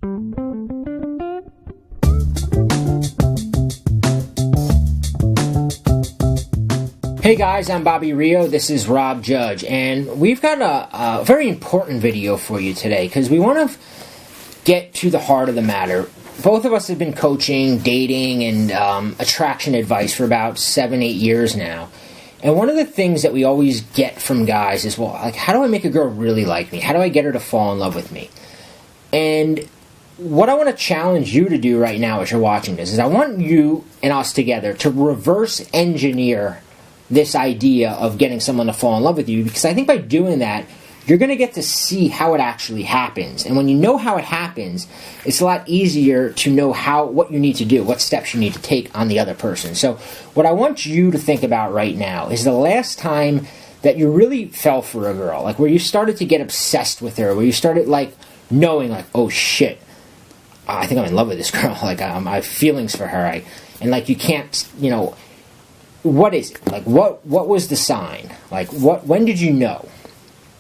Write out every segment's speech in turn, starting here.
Hey guys, I'm Bobby Rio, this is Rob Judge, and we've got a very important video for you today because we want to get to the heart of the matter. Both of us have been coaching, dating, and attraction advice for about 7-8 years now. And one of the things that we always get from guys is, well, like, how do I make a girl really like me? How do I get her to fall in love with me? And what I want to challenge you to do right now as you're watching this is I want you and us together to reverse engineer this idea of getting someone to fall in love with you, because I think by doing that, you're going to get to see how it actually happens. And when you know how it happens, it's a lot easier to know what you need to do, what steps you need to take on the other person. So what I want you to think about right now is the last time that you really fell for a girl, like where you started to get obsessed with her, where you started like knowing like, oh shit, I think I'm in love with this girl, like I have feelings for her, and like you can't, what is it? Like, what was the sign? Like, when did you know?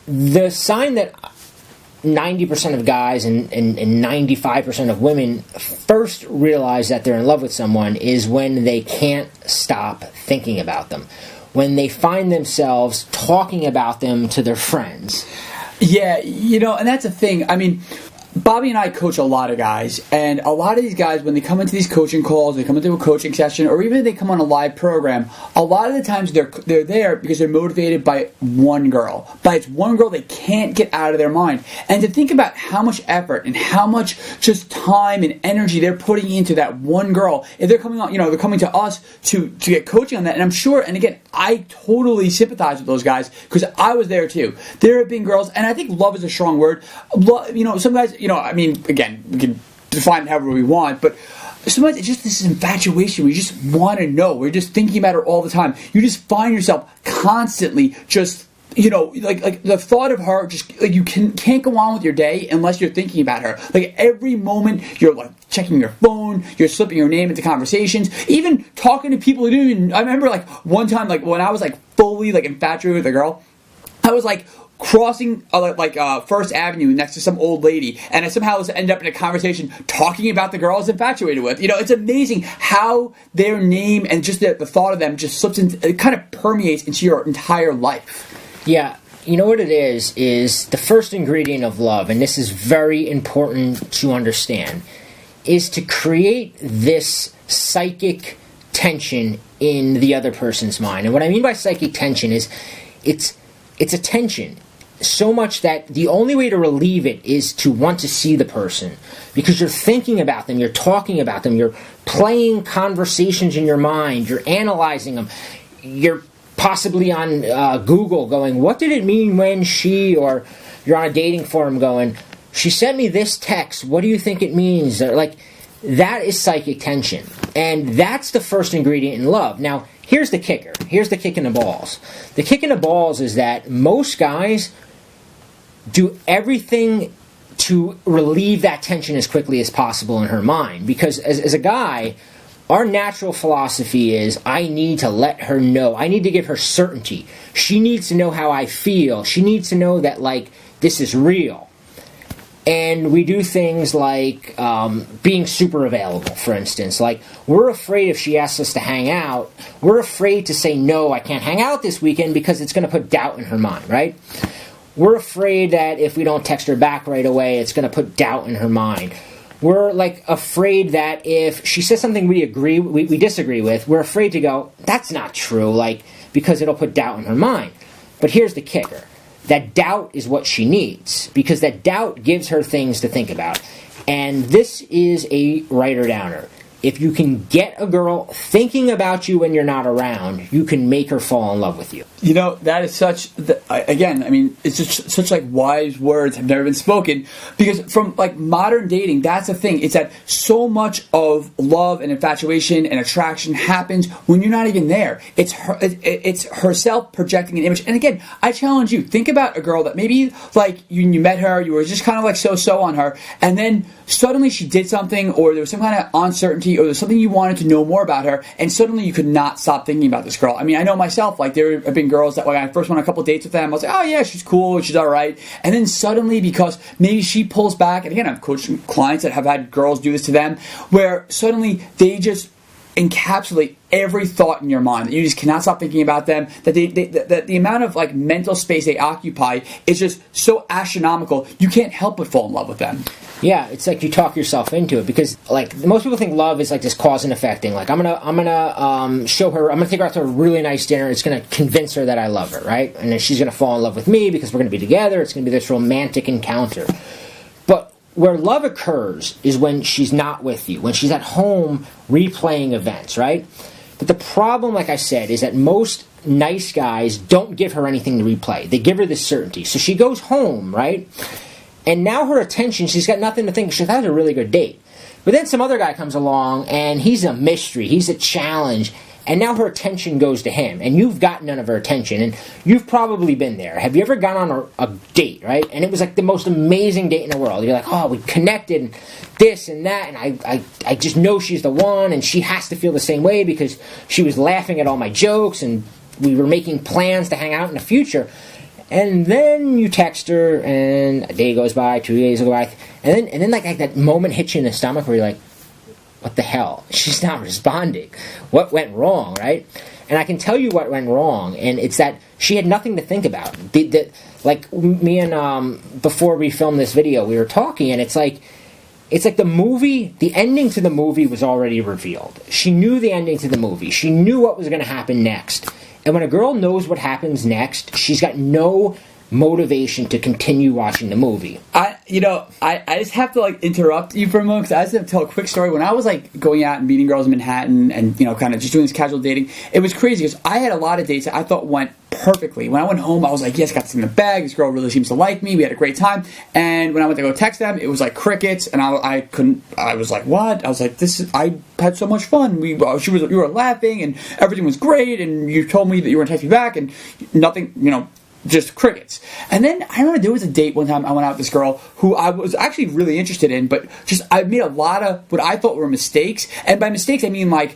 The sign that 90% of guys and 95% of women first realize that they're in love with someone is when they can't stop thinking about them. When they find themselves talking about them to their friends. Yeah, and that's a thing. I mean, Bobby and I coach a lot of guys, and a lot of these guys, when they come into these coaching calls, they come into a coaching session, or even if they come on a live program, a lot of the times they're there because they're motivated by one girl. But it's one girl they can't get out of their mind. And to think about how much effort and how much just time and energy they're putting into that one girl, if they're coming on, they're coming to us to get coaching on that. And I'm sure, and again, I totally sympathize with those guys because I was there too. There have been girls, and I think love is a strong word. Some guys, again, we can define it however we want, but sometimes it's just this infatuation. We just want to know. We're just thinking about her all the time. You just find yourself constantly just, like the thought of her, just like you can't go on with your day unless you're thinking about her. Like every moment you're like checking your phone, you're slipping your name into conversations, even talking to people who didn't even. I remember like one time, like when I was like fully like infatuated with a girl, I was like crossing First Avenue next to some old lady, and I somehow ended up in a conversation talking about the girl I was infatuated with. It's amazing how their name and just the thought of them just slips in, it kind of permeates into your entire life. Yeah, you know what it is the first ingredient of love, and this is very important to understand, is to create this psychic tension in the other person's mind. And what I mean by psychic tension is it's a tension. So much that the only way to relieve it is to want to see the person, because you're thinking about them, you're talking about them, you're playing conversations in your mind, you're analyzing them, you're possibly on Google going, what did it mean when she, or you're on a dating forum going, she sent me this text, what do you think it means? Like, that is psychic tension, and that's the first ingredient in love. Now, here's the kicker. Here's the kick in the balls. The kick in the balls is that most guys do everything to relieve that tension as quickly as possible in her mind. Because as a guy, our natural philosophy is, I need to let her know. I need to give her certainty. She needs to know how I feel. She needs to know that, like, this is real. And we do things like being super available, for instance. Like, we're afraid if she asks us to hang out, we're afraid to say, no, I can't hang out this weekend because it's going to put doubt in her mind, right? We're afraid that if we don't text her back right away, it's going to put doubt in her mind. We're like afraid that if she says something we disagree with, we're afraid to go, that's not true, like, because it'll put doubt in her mind. But here's the kicker. That doubt is what she needs, because that doubt gives her things to think about. And this is a writer-downer. If you can get a girl thinking about you when you're not around, you can make her fall in love with you. That is such, again, I mean, it's just such like wise words have never been spoken, because from like modern dating, that's the thing. It's that so much of love and infatuation and attraction happens when you're not even there. It's herself projecting an image. And again, I challenge you, think about a girl that maybe like you met her, you were just kind of like so-so on her, and then suddenly she did something, or there was some kind of uncertainty uncertainty or there's something you wanted to know more about her, and suddenly you could not stop thinking about this girl. I mean, I know myself, like there have been girls that when I first went on a couple dates with them, I was like, oh yeah, she's cool, she's all right. And then suddenly, because maybe she pulls back, and again, I've coached clients that have had girls do this to them, where suddenly they just encapsulate every thought in your mind, that you just cannot stop thinking about them, that that the amount of like mental space they occupy is just so astronomical, you can't help but fall in love with them. Yeah, it's like you talk yourself into it, because like most people think love is like this cause and effect thing. Like I'm gonna show her, I'm gonna take her out to a really nice dinner. It's gonna convince her that I love her, right? And then she's gonna fall in love with me because we're gonna be together. It's gonna be this romantic encounter. But where love occurs is when she's not with you, when she's at home replaying events, right? But the problem, like I said, is that most nice guys don't give her anything to replay. They give her this certainty. So she goes home, right? And now her attention, she's got nothing to think. She's had a really good date. But then some other guy comes along, and he's a mystery. He's a challenge. And now her attention goes to him. And you've got none of her attention. And you've probably been there. Have you ever gone on a date, right? And it was like the most amazing date in the world. You're like, oh, we connected, and this and that. And I just know she's the one. And she has to feel the same way because she was laughing at all my jokes. And we were making plans to hang out in the future. And then you text her, and a day goes by, 2 days go by, and then like that moment hits you in the stomach where you're like, what the hell? She's not responding. What went wrong, right? And I can tell you what went wrong, and it's that she had nothing to think about. Like me and before we filmed this video, we were talking, and it's like the movie, the ending to the movie was already revealed. She knew the ending to the movie. She knew what was going to happen next. And when a girl knows what happens next, she's got no motivation to continue watching the movie. I just have to like interrupt you for a moment, because I just have to tell a quick story. When I was like going out and meeting girls in Manhattan and kind of just doing this casual dating, it was crazy because I had a lot of dates that I thought went perfectly. When I went home, I was like, yes, got this in the bag. This girl really seems to like me. We had a great time. And when I went to go text them, it was like crickets, and I couldn't. I was like, what? I was like, I had so much fun. We were laughing, and everything was great. And you told me that you were gonna text me back, and nothing. Just crickets. And then I remember there was a date one time I went out with this girl who I was actually really interested in, but just I made a lot of what I thought were mistakes. And by mistakes, I mean like,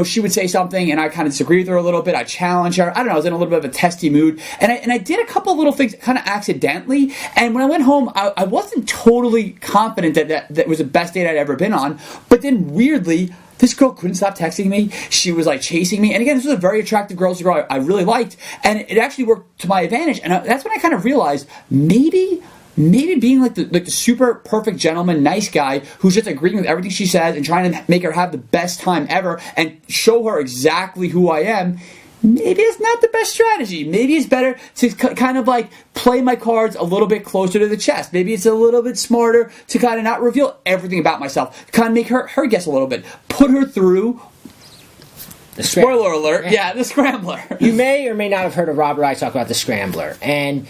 she would say something and I kind of disagree with her a little bit. I challenge her. I don't know. I was in a little bit of a testy mood. And I did a couple of little things kind of accidentally. And when I went home, I wasn't totally confident that was the best date I'd ever been on. But then weirdly, this girl couldn't stop texting me. She was like chasing me. And again, this was a very attractive girl I really liked. And it actually worked to my advantage. And that's when I kind of realized maybe being like the super perfect gentleman, nice guy who's just agreeing with everything she says and trying to make her have the best time ever and show her exactly who I am, maybe it's not the best strategy. Maybe it's better to kind of like play my cards a little bit closer to the chest. Maybe it's a little bit smarter to kind of not reveal everything about myself. Kind of make her guess a little bit. Put her through. Spoiler alert. Yeah, the Scrambler. You may or may not have heard of Rob or I talk about the Scrambler. And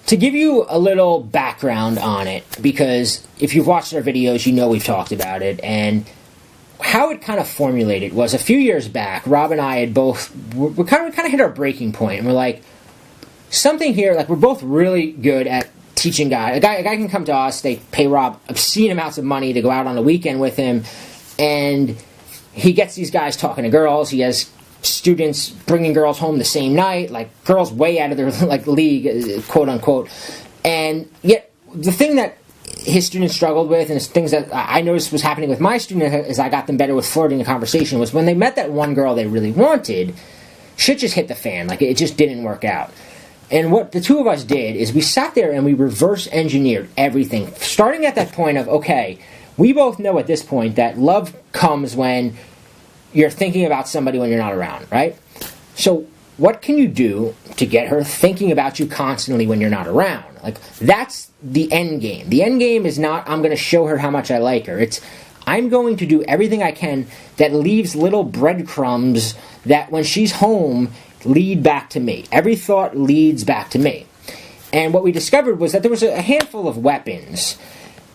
to give you a little background on it, because if you've watched our videos, you know we've talked about it, and how it kind of formulated was a few years back, Rob and I had we kind of hit our breaking point, and we're like, something here, like we're both really good at teaching guys. A guy can come to us, they pay Rob obscene amounts of money to go out on the weekend with him, and he gets these guys talking to girls. He has students bringing girls home the same night, like girls way out of their like league, quote unquote. And yet the thing that his students struggled with, and things that I noticed was happening with my students as I got them better with flirting and conversation, was when they met that one girl they really wanted, shit just hit the fan. Like it just didn't work out. And what the two of us did is we sat there and we reverse engineered everything, starting at that point of, okay, we both know at this point that love comes when you're thinking about somebody when you're not around, right? So what can you do to get her thinking about you constantly when you're not around? Like, that's the end game. The end game is not, I'm going to show her how much I like her. It's, I'm going to do everything I can that leaves little breadcrumbs that when she's home lead back to me. Every thought leads back to me. And what we discovered was that there was a handful of weapons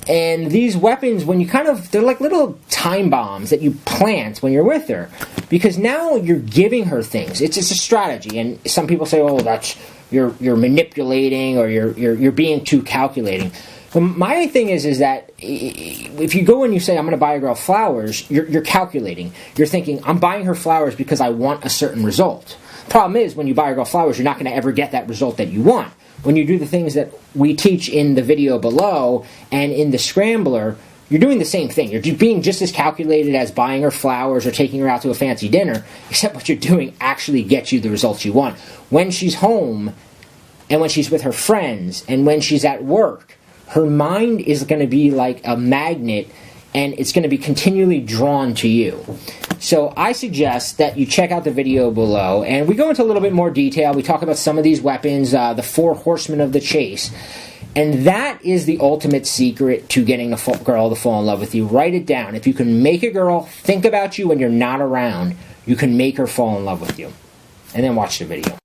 And these weapons, when you they're like little time bombs that you plant when you're with her. Because now you're giving her things. It's a strategy. And some people say, oh, that's you're manipulating, or you're being too calculating. But my thing is that if you go and you say, I'm going to buy a girl flowers, you're calculating. You're thinking, I'm buying her flowers because I want a certain result. Problem is, when you buy a girl flowers, you're not going to ever get that result that you want. When you do the things that we teach in the video below and in the Scrambler, you're doing the same thing. You're being just as calculated as buying her flowers or taking her out to a fancy dinner, except what you're doing actually gets you the results you want. When she's home, and when she's with her friends, and when she's at work, her mind is going to be like a magnet, and it's going to be continually drawn to you. So I suggest that you check out the video below, and we go into a little bit more detail. We talk about some of these weapons, the 4 horsemen of the chase. And that is the ultimate secret to getting a girl to fall in love with you. Write it down. If you can make a girl think about you when you're not around, you can make her fall in love with you. And then watch the video.